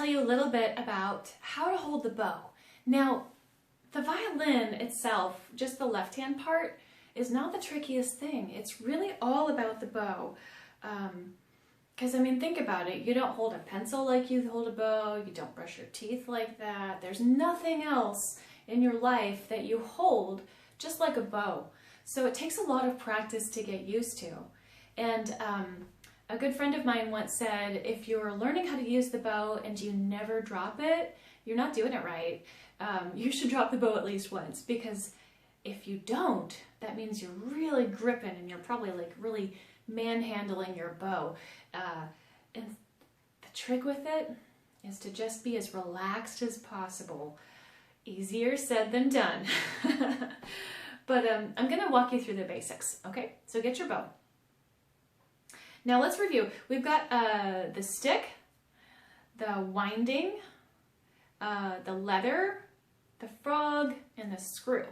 tell you a little bit about how to hold the bow. Now, the violin itself, just the left-hand part, is not the trickiest thing. It's really all about the bow. Because, I mean, think about it. You don't hold a pencil like you hold a bow. You don't brush your teeth like that. There's nothing else in your life that you hold just like a bow. So it takes a lot of practice to get used to. And a good friend of mine once said, if you're learning how to use the bow and you never drop it, you're not doing it right. You should drop the bow at least once, because if you don't, that means you're really gripping and you're probably like really manhandling your bow. And the trick with it is to just be as relaxed as possible. Easier said than done. But I'm going to walk you through the basics, okay? So get your bow. Now let's review. We've got the stick, the winding, the leather, the frog, and the screw.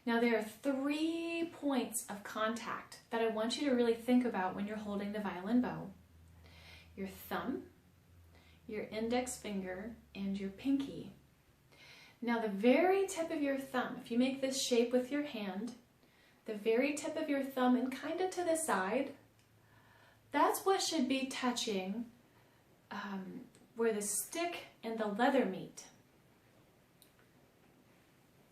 Now there are 3 points of contact that I want you to really think about when you're holding the violin bow. Your thumb, your index finger, and your pinky. Now the very tip of your thumb, if you make this shape with your hand, the very tip of your thumb and kind of to the side, that's what should be touching where the stick and the leather meet.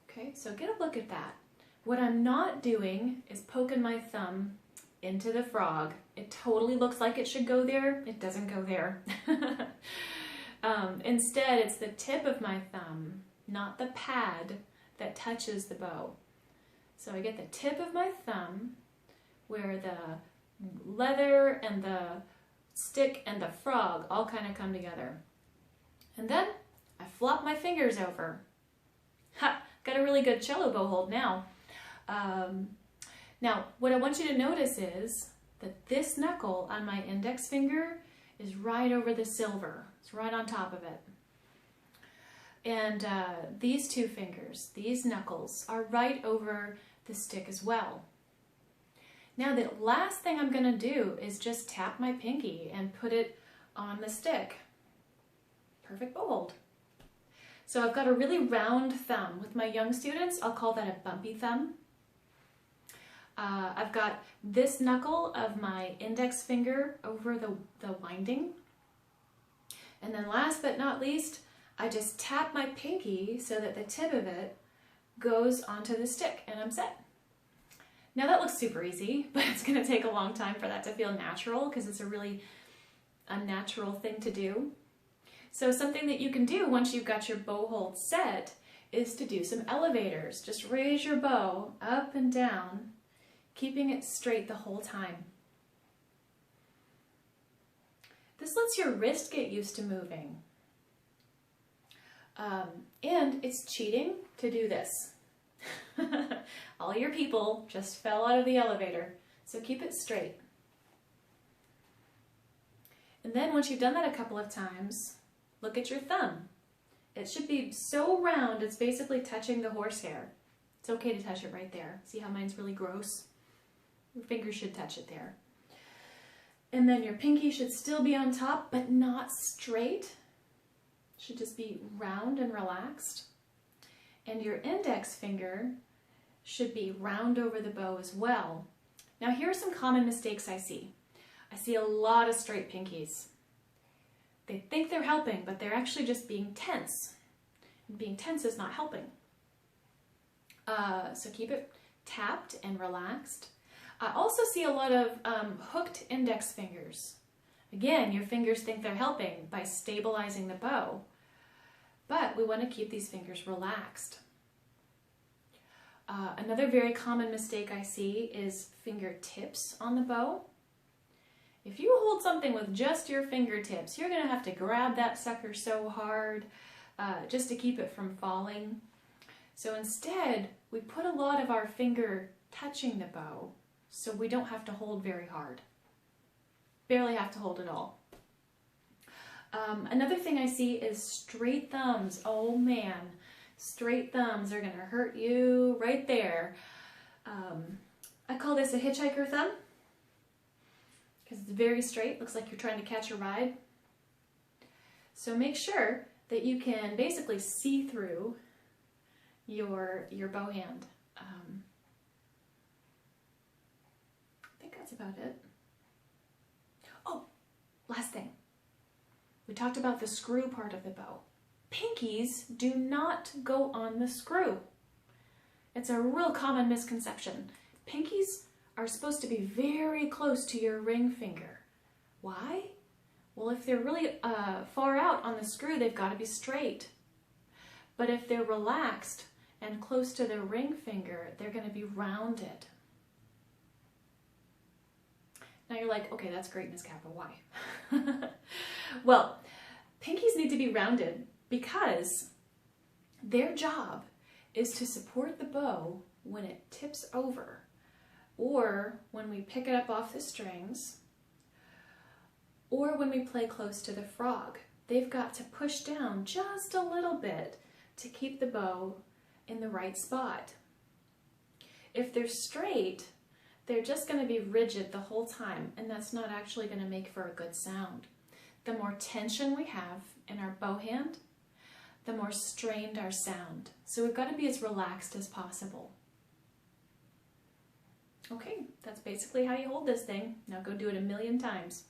Okay, so get a look at that. What I'm not doing is poking my thumb into the frog. It totally looks like it should go there. It doesn't go there. Instead, it's the tip of my thumb, not the pad, that touches the bow. So I get the tip of my thumb where the leather and the stick and the frog all kind of come together. And then I flop my fingers over. Ha! Got a really good cello bow hold now. Now, what I want you to notice is that this knuckle on my index finger is right over the silver. It's right on top of it. And these 2 fingers, these knuckles, are right over the stick as well. Now the last thing I'm going to do is just tap my pinky and put it on the stick. Perfect bow hold. So I've got a really round thumb. With my young students, I'll call that a bumpy thumb. I've got this knuckle of my index finger over the winding. And then last but not least, I just tap my pinky so that the tip of it goes onto the stick and I'm set. Now that looks super easy, but it's going to take a long time for that to feel natural because it's a really unnatural thing to do. So something that you can do once you've got your bow hold set is to do some elevators. Just raise your bow up and down, keeping it straight the whole time. This lets your wrist get used to moving. And it's cheating to do this. All your people just fell out of the elevator, so keep it straight. And then once you've done that a couple of times, look at your thumb. It should be so round it's basically touching the horsehair. It's okay to touch it right there. See how mine's really gross? Your fingers should touch it there. And then your pinky should still be on top, but not straight. It should just be round and relaxed. And your index finger should be round over the bow as well. Now here are some common mistakes I see. I see a lot of straight pinkies. They think they're helping, but they're actually just being tense. And being tense is not helping. So keep it tapped and relaxed. I also see a lot of hooked index fingers. Again, your fingers think they're helping by stabilizing the bow, but we want to keep these fingers relaxed. Another very common mistake I see is fingertips on the bow. If you hold something with just your fingertips, you're going to have to grab that sucker so hard just to keep it from falling. So instead, we put a lot of our finger touching the bow so we don't have to hold very hard. Barely have to hold at all. Another thing I see is straight thumbs. Oh man, straight thumbs are going to hurt you right there. I call this a hitchhiker thumb because it's very straight. Looks like you're trying to catch a ride. So make sure that you can basically see through your bow hand. I think that's about it. Oh, last thing. We talked about the screw part of the bow. Pinkies do not go on the screw. It's a real common misconception. Pinkies are supposed to be very close to your ring finger. Why? Well, if they're really far out on the screw, they've got to be straight. But if they're relaxed and close to the ring finger, they're going to be rounded. Now you're like, okay, that's great, Ms. Kappa, why? Well, pinkies need to be rounded because their job is to support the bow when it tips over or when we pick it up off the strings or when we play close to the frog. They've got to push down just a little bit to keep the bow in the right spot. If they're straight, they're just going to be rigid the whole time, and that's not actually going to make for a good sound. The more tension we have in our bow hand, the more strained our sound. So we've got to be as relaxed as possible. Okay, that's basically how you hold this thing. Now go do it a million times.